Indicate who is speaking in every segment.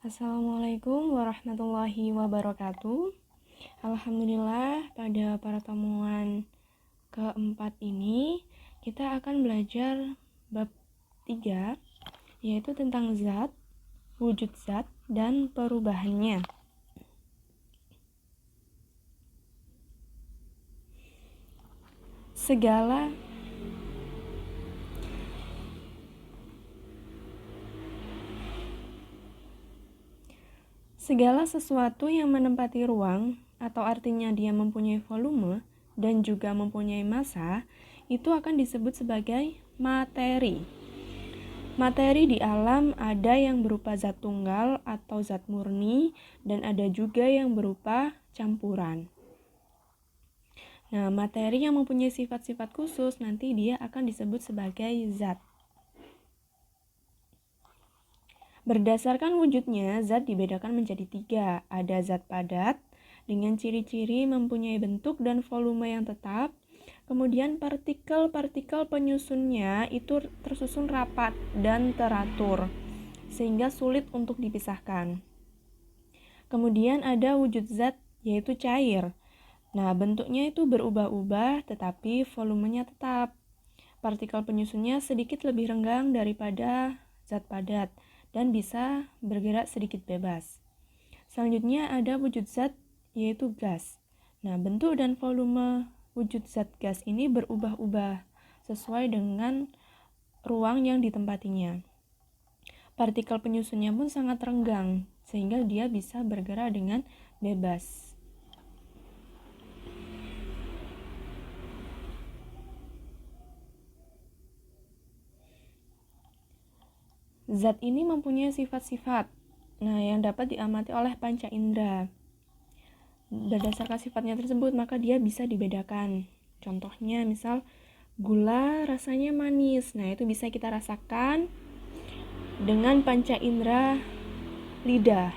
Speaker 1: Assalamualaikum warahmatullahi wabarakatuh. Alhamdulillah, pada pertemuan keempat ini kita akan belajar bab 3, yaitu tentang zat, wujud zat, dan perubahannya. Segala sesuatu yang menempati ruang, atau artinya dia mempunyai volume dan juga mempunyai massa, itu akan disebut sebagai materi. Materi di alam ada yang berupa zat tunggal atau zat murni, dan ada juga yang berupa campuran. Nah, materi yang mempunyai sifat-sifat khusus nanti dia akan disebut sebagai zat. Berdasarkan wujudnya, zat dibedakan menjadi 3. Ada zat padat dengan ciri-ciri mempunyai bentuk dan volume yang tetap. Kemudian partikel-partikel penyusunnya itu tersusun rapat dan teratur, sehingga sulit untuk dipisahkan. Kemudian ada wujud zat, yaitu cair. Nah, bentuknya itu berubah-ubah, tetapi volumenya tetap. Partikel penyusunnya sedikit lebih renggang daripada zat padat dan bisa bergerak sedikit bebas. Selanjutnya ada wujud zat, yaitu gas. Nah, bentuk dan volume wujud zat gas ini berubah-ubah sesuai dengan ruang yang ditempatinya. Partikel penyusunnya pun sangat renggang, sehingga dia bisa bergerak dengan bebas. Zat ini mempunyai sifat-sifat, yang dapat diamati oleh panca indera. Berdasarkan sifatnya tersebut, maka dia bisa dibedakan. Contohnya, misal gula rasanya manis. Nah, itu bisa kita rasakan dengan panca indera lidah.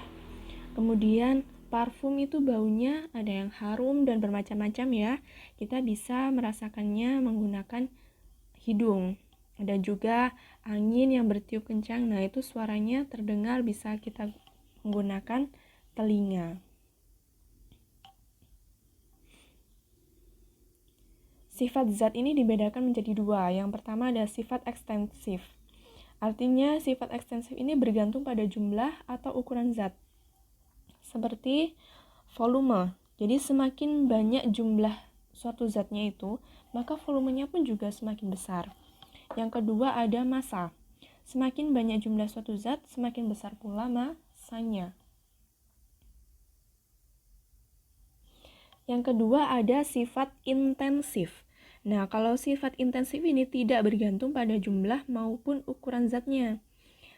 Speaker 1: Kemudian, parfum itu baunya ada yang harum dan bermacam-macam ya. Kita bisa merasakannya menggunakan hidung. Ada juga angin yang bertiup kencang. Nah, itu suaranya terdengar bisa kita menggunakan telinga. Sifat zat ini dibedakan menjadi 2. Yang pertama ada sifat ekstensif. Artinya sifat ekstensif ini bergantung pada jumlah atau ukuran zat. Seperti volume. Jadi semakin banyak jumlah suatu zatnya itu, maka volumenya pun juga semakin besar. Yang kedua ada massa. Semakin banyak jumlah suatu zat, semakin besar pula massanya. Yang kedua ada sifat intensif. Nah, kalau sifat intensif ini tidak bergantung pada jumlah maupun ukuran zatnya.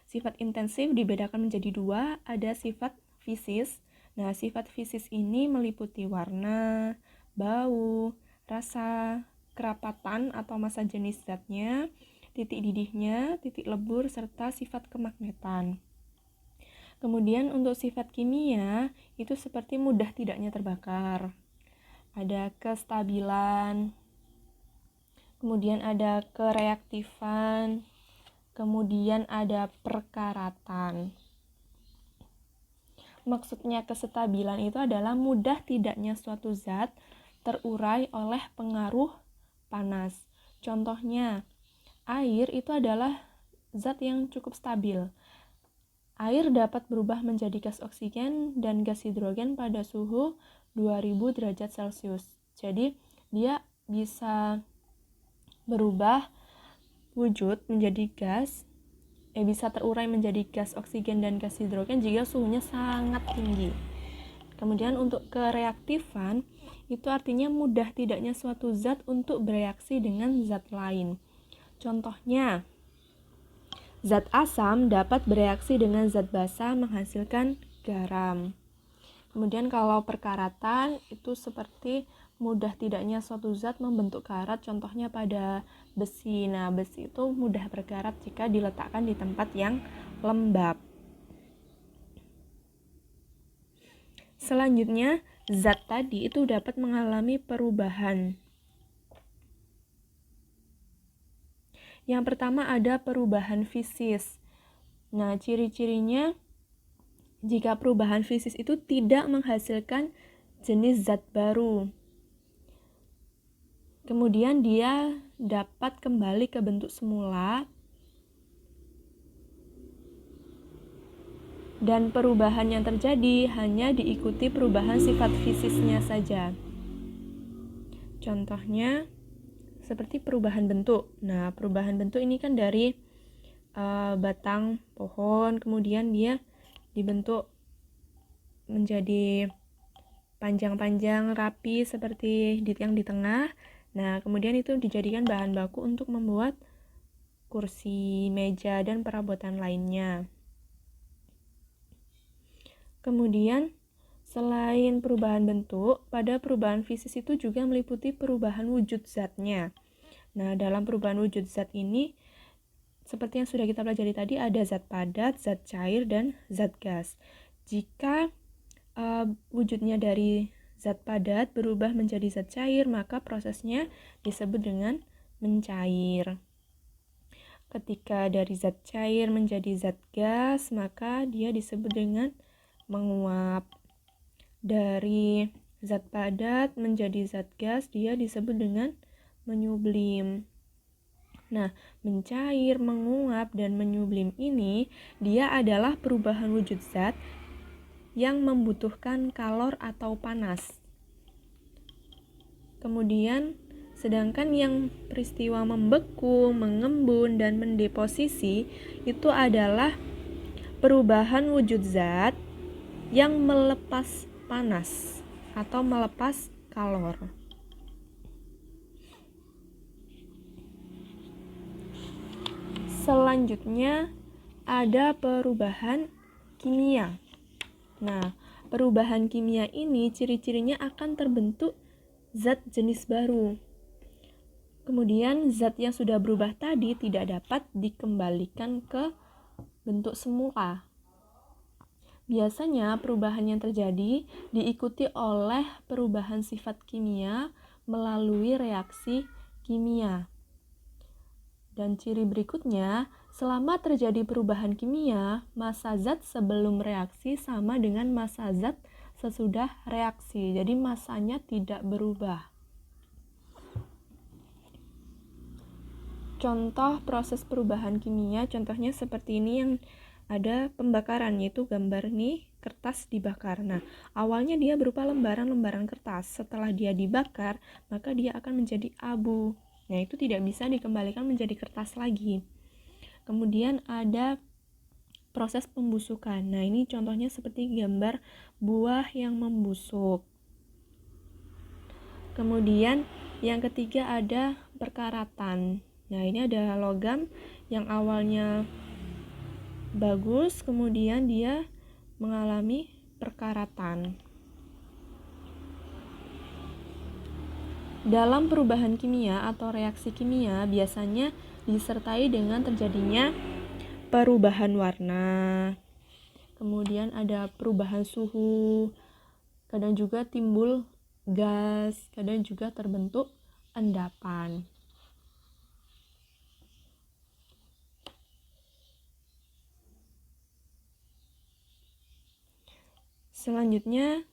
Speaker 1: Sifat intensif dibedakan menjadi 2, ada sifat fisis. Nah, sifat fisis ini meliputi warna, bau, rasa, kerapatan atau massa jenis zatnya, titik didihnya, titik lebur, serta sifat kemagnetan. Kemudian untuk sifat kimia, itu seperti mudah tidaknya terbakar. Ada kestabilan, kemudian ada kereaktifan, kemudian ada perkaratan. Maksudnya kestabilan itu adalah mudah tidaknya suatu zat terurai oleh pengaruh panas. Contohnya, air itu adalah zat yang cukup stabil. Air dapat berubah menjadi gas oksigen dan gas hidrogen pada suhu 2000 derajat Celcius. Jadi, dia bisa berubah wujud menjadi gas, bisa terurai menjadi gas oksigen dan gas hidrogen jika suhunya sangat tinggi. Kemudian untuk kereaktifan, itu artinya mudah tidaknya suatu zat untuk bereaksi dengan zat lain. Contohnya, zat asam dapat bereaksi dengan zat basa menghasilkan garam. Kemudian kalau perkaratan itu seperti mudah tidaknya suatu zat membentuk karat, contohnya pada besi. Nah, besi itu mudah berkarat jika diletakkan di tempat yang lembab. Selanjutnya, zat tadi itu dapat mengalami perubahan. Yang pertama ada perubahan fisis. Nah, ciri-cirinya jika perubahan fisis itu tidak menghasilkan jenis zat baru. Kemudian dia dapat kembali ke bentuk semula dan perubahan yang terjadi hanya diikuti perubahan sifat fisisnya saja. Contohnya seperti perubahan bentuk. Nah, perubahan bentuk ini kan dari batang pohon, kemudian dia dibentuk menjadi panjang-panjang rapi seperti yang di tengah. Nah, kemudian itu dijadikan bahan baku untuk membuat kursi, meja, dan perabotan lainnya. Kemudian, selain perubahan bentuk, pada perubahan fisis itu juga meliputi perubahan wujud zatnya. Nah, dalam perubahan wujud zat ini, seperti yang sudah kita pelajari tadi, ada zat padat, zat cair, dan zat gas. Jika wujudnya dari zat padat berubah menjadi zat cair, maka prosesnya disebut dengan mencair. Ketika dari zat cair menjadi zat gas, maka dia disebut dengan menguap. Dari zat padat menjadi zat gas, dia disebut dengan menyublim. Nah, mencair, menguap, dan menyublim ini dia adalah perubahan wujud zat yang membutuhkan kalor atau panas. Kemudian, sedangkan yang peristiwa membeku, mengembun, dan mendeposisi itu adalah perubahan wujud zat yang melepas panas atau melepas kalor. Selanjutnya ada perubahan kimia. Nah, perubahan kimia ini ciri-cirinya akan terbentuk zat jenis baru. Kemudian zat yang sudah berubah tadi tidak dapat dikembalikan ke bentuk semula. Biasanya perubahan yang terjadi diikuti oleh perubahan sifat kimia melalui reaksi kimia. Dan ciri berikutnya, selama terjadi perubahan kimia, massa zat sebelum reaksi sama dengan massa zat sesudah reaksi. Jadi massanya tidak berubah. Contoh proses perubahan kimia, contohnya seperti ini yang ada pembakaran, yaitu gambar nih kertas dibakar. Nah, awalnya dia berupa lembaran-lembaran kertas. Setelah dia dibakar, maka dia akan menjadi abu. Nah, itu tidak bisa dikembalikan menjadi kertas lagi. Kemudian ada proses pembusukan. Nah, ini contohnya seperti gambar buah yang membusuk. Kemudian yang ketiga ada perkaratan. Nah, ini ada logam yang awalnya bagus, kemudian dia mengalami perkaratan. Dalam perubahan kimia atau reaksi kimia biasanya disertai dengan terjadinya perubahan warna, kemudian ada perubahan suhu, kadang juga timbul gas, kadang juga terbentuk endapan. Selanjutnya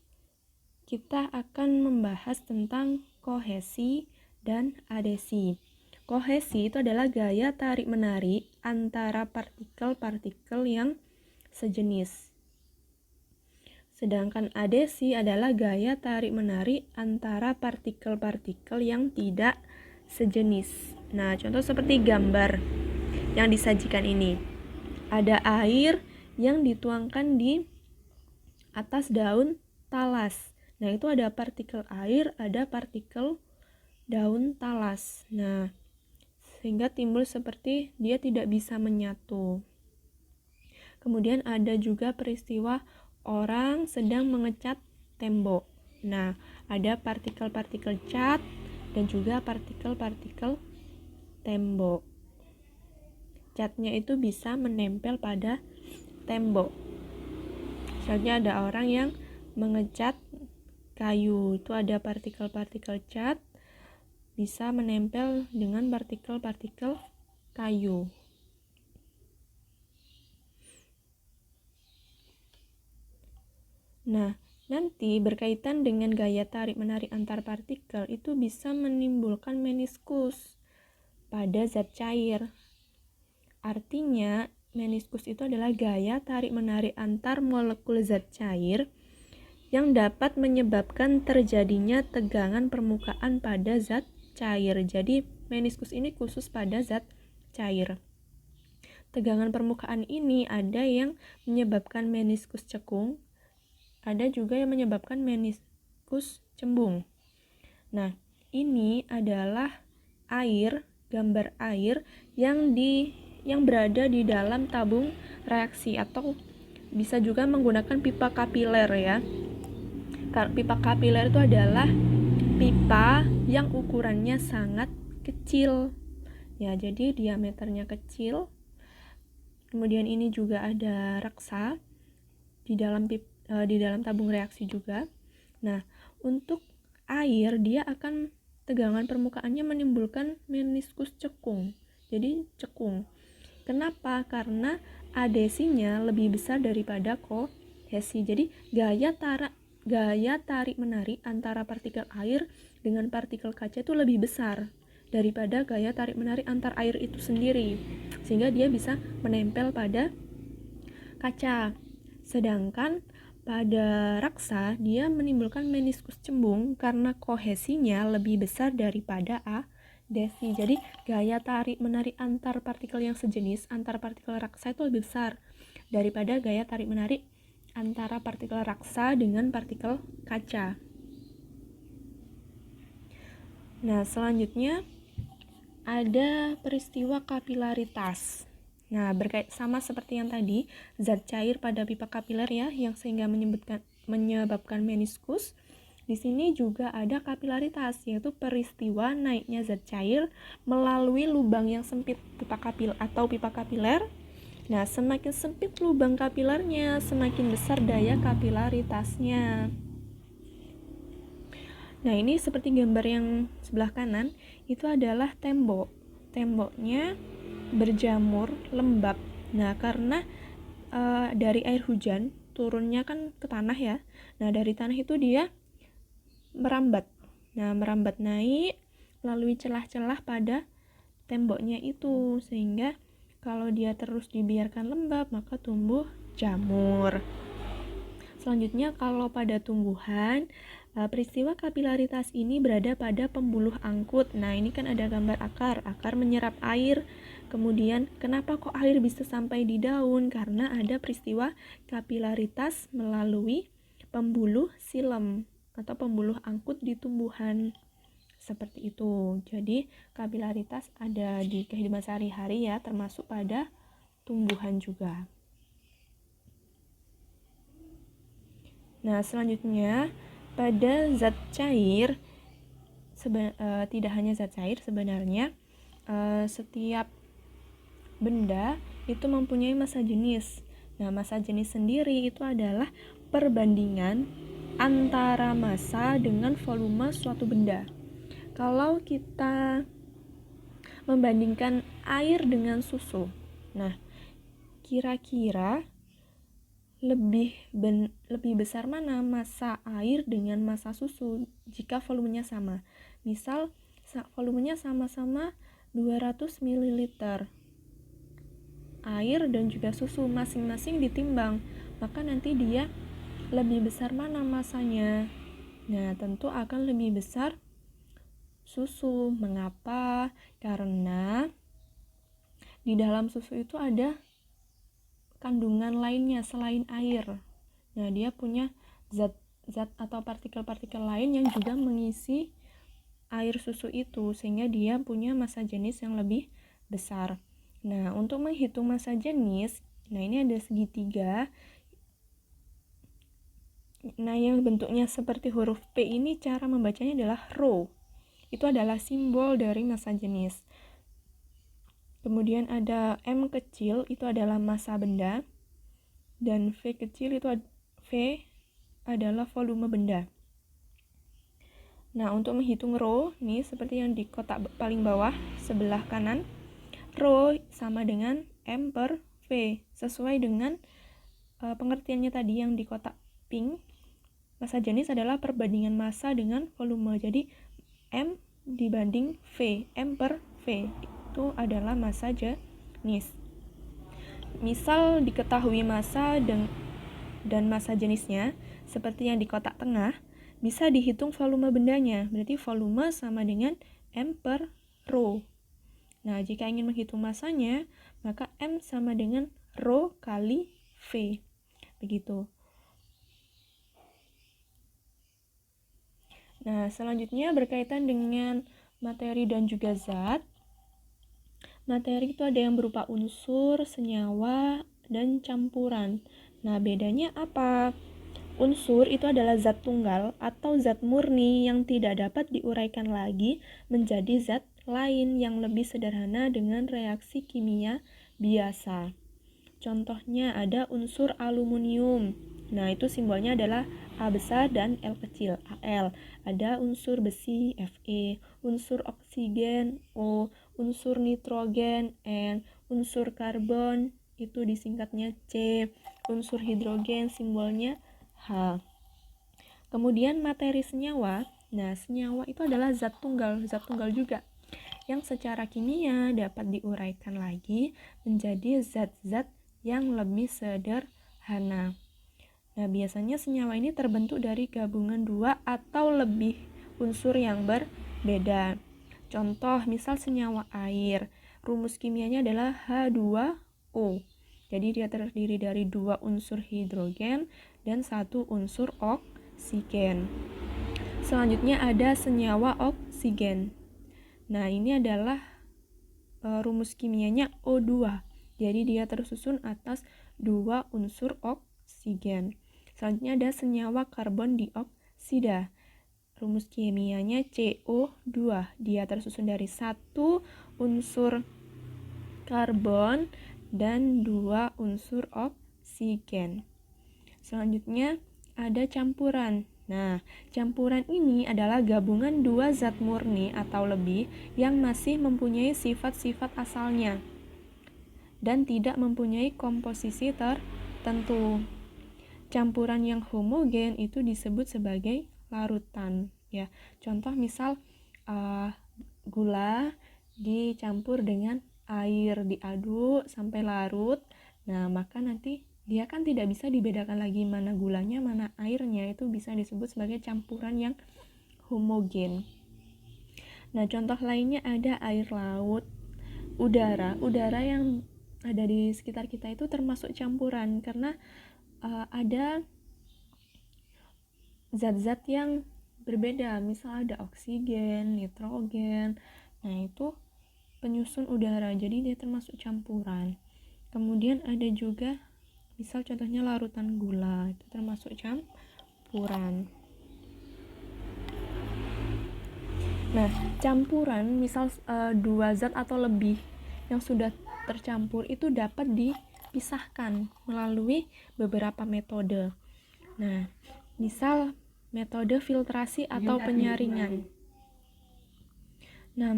Speaker 1: kita akan membahas tentang kohesi dan adesi. Kohesi itu adalah gaya tarik-menarik antara partikel-partikel yang sejenis. Sedangkan adesi adalah gaya tarik-menarik antara partikel-partikel yang tidak sejenis. Nah, contoh seperti gambar yang disajikan ini. Ada air yang dituangkan di atas daun talas. Nah, itu ada partikel air, ada partikel daun talas. Nah, sehingga timbul seperti dia tidak bisa menyatu. Kemudian ada juga peristiwa orang sedang mengecat tembok. Nah, ada partikel-partikel cat dan juga partikel-partikel tembok. Catnya itu bisa menempel pada tembok. Misalnya ada orang yang mengecat kayu, itu ada partikel-partikel cat bisa menempel dengan partikel-partikel kayu. Nah, nanti berkaitan dengan gaya tarik-menarik antar partikel itu bisa menimbulkan meniskus pada zat cair. Artinya, meniskus itu adalah gaya tarik-menarik antar molekul zat cair yang dapat menyebabkan terjadinya tegangan permukaan pada zat cair. Jadi, meniskus ini khusus pada zat cair. Tegangan permukaan ini ada yang menyebabkan meniskus cekung, ada juga yang menyebabkan meniskus cembung. Nah, ini adalah air, gambar air yang berada di dalam tabung reaksi, atau bisa juga menggunakan pipa kapiler ya. Pipa kapiler itu adalah pipa yang ukurannya sangat kecil. Ya, jadi diameternya kecil. Kemudian ini juga ada raksa di dalam tabung reaksi juga. Nah, untuk air dia akan tegangan permukaannya menimbulkan meniskus cekung. Jadi cekung. Kenapa? Karena adesinya lebih besar daripada kohesi. Jadi gaya tarik-menarik antara partikel air dengan partikel kaca itu lebih besar daripada gaya tarik-menarik antar air itu sendiri, sehingga dia bisa menempel pada kaca. Sedangkan pada raksa, dia menimbulkan meniskus cembung karena kohesinya lebih besar daripada adesi. Jadi, gaya tarik-menarik antar partikel yang sejenis, antar partikel raksa itu lebih besar daripada gaya tarik-menarik antara partikel raksa dengan partikel kaca. Nah, selanjutnya ada peristiwa kapilaritas. Nah, sama seperti yang tadi, zat cair pada pipa kapiler ya, yang sehingga menyebabkan meniskus. Di sini juga ada kapilaritas, yaitu peristiwa naiknya zat cair melalui lubang yang sempit pipa kapiler. Nah, semakin sempit lubang kapilernya, semakin besar daya kapilaritasnya. Nah, ini seperti gambar yang sebelah kanan, itu adalah tembok. Temboknya berjamur lembab. Nah, karena dari air hujan turunnya kan ke tanah ya. Nah, dari tanah itu dia merambat. Nah, merambat naik melalui celah-celah pada temboknya itu, sehingga kalau dia terus dibiarkan lembab maka tumbuh jamur. Selanjutnya, kalau pada tumbuhan, peristiwa kapilaritas ini berada pada pembuluh angkut. Nah, ini kan ada gambar akar. Akar menyerap air. Kemudian, kenapa kok air bisa sampai di daun? Karena ada peristiwa kapilaritas melalui pembuluh silem atau pembuluh angkut di tumbuhan. Seperti itu. Jadi, kapilaritas ada di kehidupan sehari-hari ya, termasuk pada tumbuhan juga. Nah, selanjutnya pada zat cair, tidak hanya zat cair, sebenarnya setiap benda itu mempunyai massa jenis. Nah, massa jenis sendiri itu adalah perbandingan antara massa dengan volume suatu benda. Kalau kita membandingkan air dengan susu, nah kira-kira lebih besar mana massa air dengan massa susu jika volumenya sama. Misal volumenya sama-sama 200 ml air dan juga susu, masing-masing ditimbang, maka nanti dia lebih besar mana massanya. Nah, tentu akan lebih besar susu. Mengapa? Karena di dalam susu itu ada kandungan lainnya selain air. Nah, dia punya zat atau partikel-partikel lain yang juga mengisi air susu itu, sehingga dia punya massa jenis yang lebih besar. Nah, untuk menghitung massa jenis, nah ini ada segitiga. Nah, yang bentuknya seperti huruf P ini, cara membacanya adalah rho. Itu adalah simbol dari massa jenis. Kemudian ada M kecil, itu adalah massa benda, dan V kecil itu adalah volume benda. Nah, untuk menghitung rho, nih seperti yang di kotak paling bawah sebelah kanan, rho sama dengan M per V, sesuai dengan pengertiannya tadi yang di kotak pink. Massa jenis adalah perbandingan massa dengan volume. Jadi M dibanding V, M per V itu adalah massa jenis. Misal diketahui massa dan massa jenisnya, seperti yang di kotak tengah, bisa dihitung volume bendanya. Berarti volume sama dengan M per rho. Nah, jika ingin menghitung massanya, maka M sama dengan rho kali V. Begitu. Nah, selanjutnya berkaitan dengan materi dan juga zat. Materi itu ada yang berupa unsur, senyawa, dan campuran. Nah, bedanya apa? Unsur itu adalah zat tunggal atau zat murni yang tidak dapat diuraikan lagi menjadi zat lain yang lebih sederhana dengan reaksi kimia biasa. Contohnya ada unsur aluminium. Nah, itu simbolnya adalah A besar dan L kecil, Al. Ada unsur besi, Fe, unsur oksigen, O, unsur nitrogen, N, unsur karbon, itu disingkatnya C, unsur hidrogen, simbolnya H. Kemudian materi senyawa. Nah, senyawa itu adalah zat tunggal juga, yang secara kimia dapat diuraikan lagi menjadi zat-zat yang lebih sederhana. Nah, biasanya senyawa ini terbentuk dari gabungan dua atau lebih unsur yang berbeda. Contoh, misal senyawa air, rumus kimianya adalah H2O. Jadi dia terdiri dari 2 unsur hidrogen dan 1 unsur oksigen. Selanjutnya ada senyawa oksigen. Nah, ini adalah rumus kimianya O2. Jadi dia tersusun atas 2 unsur oksigen. Selanjutnya ada senyawa karbon dioksida. Rumus kimianya CO2. Dia tersusun dari 1 unsur karbon dan 2 unsur oksigen. Selanjutnya ada campuran. Nah, campuran ini adalah gabungan 2 zat murni atau lebih yang masih mempunyai sifat-sifat asalnya dan tidak mempunyai komposisi tertentu. Campuran yang homogen itu disebut sebagai larutan, ya. Contoh misal gula dicampur dengan air, diaduk sampai larut. Nah, maka nanti dia kan tidak bisa dibedakan lagi mana gulanya, mana airnya. Itu bisa disebut sebagai campuran yang homogen. Nah, contoh lainnya ada air laut, udara yang ada di sekitar kita itu termasuk campuran karena ada zat-zat yang berbeda, misal ada oksigen, nitrogen. Nah, itu penyusun udara, jadi dia termasuk campuran. Kemudian ada juga misal contohnya larutan gula, itu termasuk campuran. Nah, campuran misal 2 zat atau lebih yang sudah tercampur itu dapat dipisahkan melalui beberapa metode. Nah, misal metode filtrasi atau penyaringan. Nah,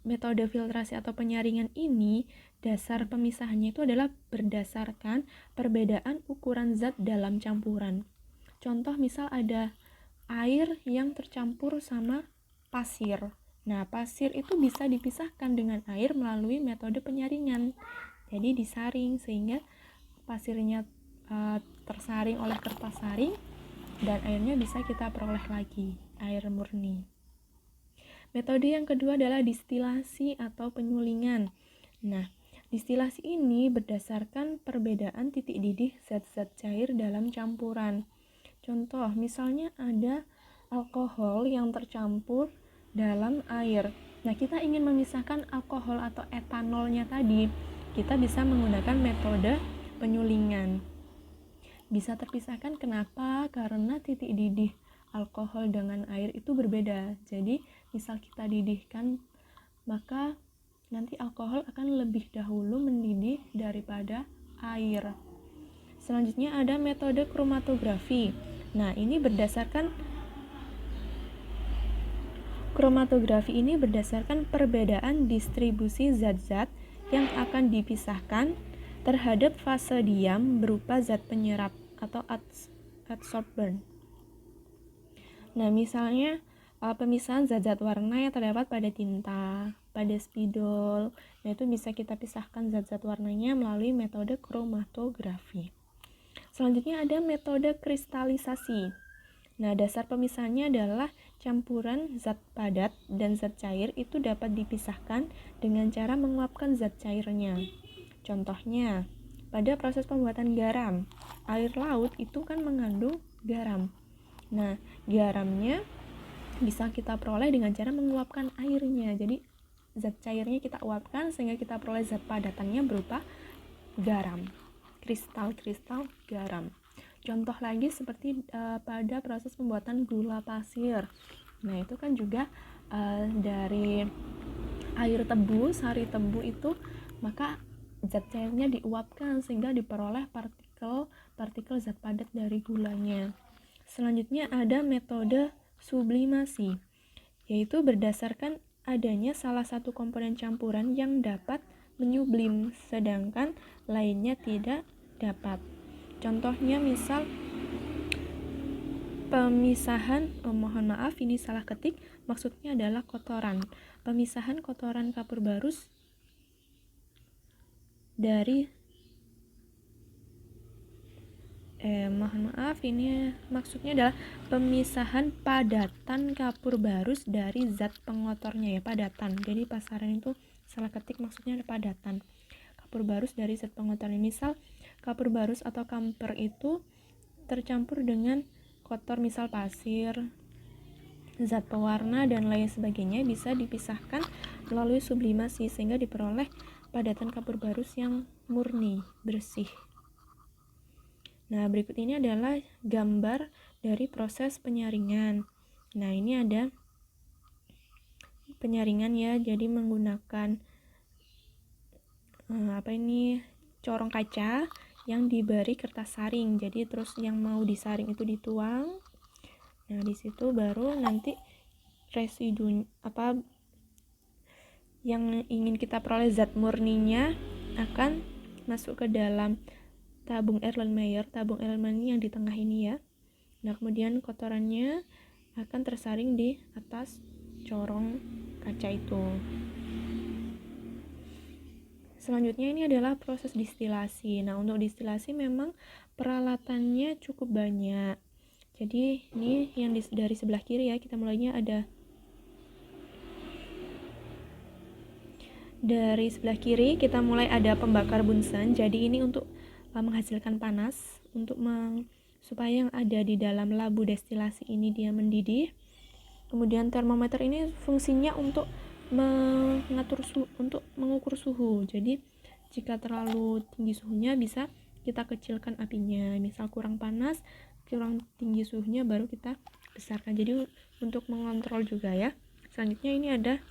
Speaker 1: metode filtrasi atau penyaringan ini dasar pemisahannya itu adalah berdasarkan perbedaan ukuran zat dalam campuran. Contoh misal ada air yang tercampur sama pasir. Nah, pasir itu bisa dipisahkan dengan air melalui metode penyaringan. Jadi disaring sehingga pasirnya tersaring oleh kertas saring dan airnya bisa kita peroleh lagi, air murni. Metode yang kedua adalah distilasi atau penyulingan. Nah, distilasi ini berdasarkan perbedaan titik didih zat-zat cair dalam campuran. Contoh, misalnya ada alkohol yang tercampur dalam air. Nah, kita ingin memisahkan alkohol atau etanolnya tadi. Kita bisa menggunakan metode penyulingan. Bisa terpisahkan kenapa? Karena titik didih alkohol dengan air itu berbeda. Jadi, misal kita didihkan, maka nanti alkohol akan lebih dahulu mendidih daripada air. Selanjutnya ada metode kromatografi. Nah, ini kromatografi ini berdasarkan perbedaan distribusi zat-zat yang akan dipisahkan terhadap fase diam berupa zat penyerap atau adsorbent. Nah, misalnya pemisahan zat-zat warna yang terdapat pada tinta, pada spidol. Nah, itu bisa kita pisahkan zat-zat warnanya melalui metode kromatografi. Selanjutnya ada metode kristalisasi. Nah, dasar pemisahannya adalah campuran zat padat dan zat cair itu dapat dipisahkan dengan cara menguapkan zat cairnya. Contohnya, pada proses pembuatan garam, air laut itu kan mengandung garam. Nah, garamnya bisa kita peroleh dengan cara menguapkan airnya. Jadi, zat cairnya kita uapkan sehingga kita peroleh zat padatannya berupa garam. Kristal-kristal garam. Contoh lagi seperti pada proses pembuatan gula pasir. Nah, itu kan juga dari air tebu, sari tebu itu, maka zat cairnya diuapkan sehingga diperoleh partikel zat padat dari gulanya. Selanjutnya ada metode sublimasi, yaitu berdasarkan adanya salah satu komponen campuran yang dapat menyublim, sedangkan lainnya tidak dapat. Contohnya misal pemisahan, mohon maaf ini salah ketik, maksudnya adalah kotoran. Pemisahan kotoran kapur barus dari mohon maaf ini maksudnya adalah pemisahan padatan kapur barus dari zat pengotornya ya, padatan. Jadi pasaran itu salah ketik, maksudnya ada padatan kapur barus dari zat pengotornya. Misal kapur barus atau kamper itu tercampur dengan kotor, misal pasir, zat pewarna dan lain sebagainya, bisa dipisahkan melalui sublimasi sehingga diperoleh padatan kapur barus yang murni, bersih. Nah, berikut ini adalah gambar dari proses penyaringan. Nah, ini ada penyaringan ya, jadi menggunakan corong kaca yang diberi kertas saring. Jadi terus yang mau disaring itu dituang. Nah, di situ baru nanti residu yang ingin kita peroleh, zat murninya, akan masuk ke dalam tabung Erlenmeyer. Tabung Erlenmeyer yang di tengah ini ya. Nah, kemudian kotorannya akan tersaring di atas corong kaca itu. Selanjutnya ini adalah proses distilasi. Nah, untuk distilasi memang peralatannya cukup banyak. Jadi ini yang dari sebelah kiri ya, kita mulainya ada dari sebelah kiri kita mulai ada pembakar bunsen. Jadi ini untuk menghasilkan panas, untuk supaya yang ada di dalam labu destilasi ini dia mendidih. Kemudian termometer ini fungsinya untuk mengukur suhu. Jadi jika terlalu tinggi suhunya bisa kita kecilkan apinya. Misal kurang panas, kurang tinggi suhunya baru kita besarkan. Jadi untuk mengontrol juga ya. Selanjutnya ini ada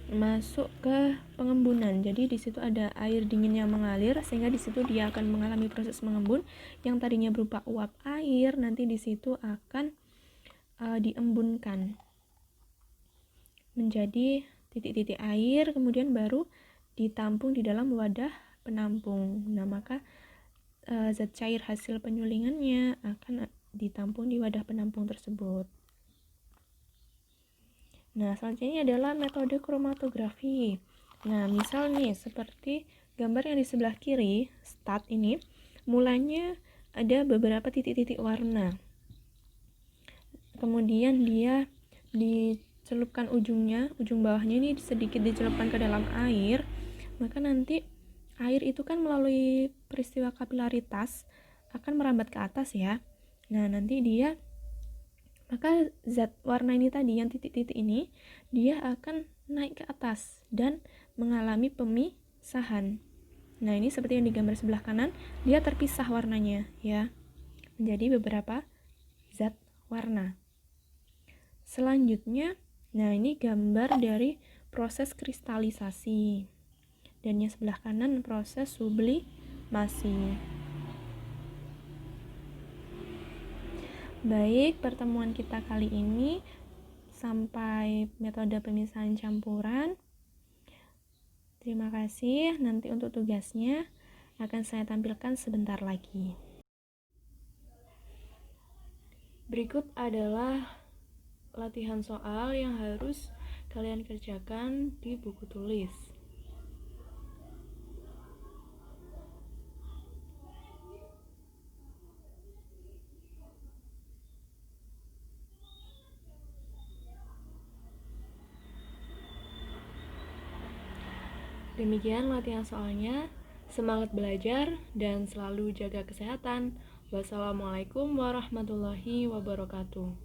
Speaker 1: masuk ke pengembunan. Jadi di situ ada air dingin yang mengalir sehingga di situ dia akan mengalami proses mengembun. Yang tadinya berupa uap air nanti di situ akan diembunkan menjadi titik-titik air, kemudian baru ditampung di dalam wadah penampung. Nah, maka zat cair hasil penyulingannya akan ditampung di wadah penampung tersebut. Nah, selanjutnya adalah metode kromatografi. Nah, misal nih seperti gambar yang di sebelah kiri, start ini, mulanya ada beberapa titik-titik warna. Kemudian dia dicelupkan ujung bawahnya ini sedikit dicelupkan ke dalam air, maka nanti air itu kan melalui peristiwa kapilaritas akan merambat ke atas ya. Nah, nanti maka zat warna ini tadi, yang titik-titik ini, dia akan naik ke atas dan mengalami pemisahan. Nah, ini seperti yang digambar sebelah kanan, dia terpisah warnanya ya, menjadi beberapa zat warna. Selanjutnya, nah ini gambar dari proses kristalisasi. Dan yang sebelah kanan proses sublimasi. Baik, pertemuan kita kali ini sampai metode pemisahan campuran. Terima kasih. Nanti untuk tugasnya akan saya tampilkan sebentar lagi. Berikut adalah latihan soal yang harus kalian kerjakan di buku tulis. Demikian latihan soalnya. Semangat belajar dan selalu jaga kesehatan. Wassalamualaikum warahmatullahi wabarakatuh.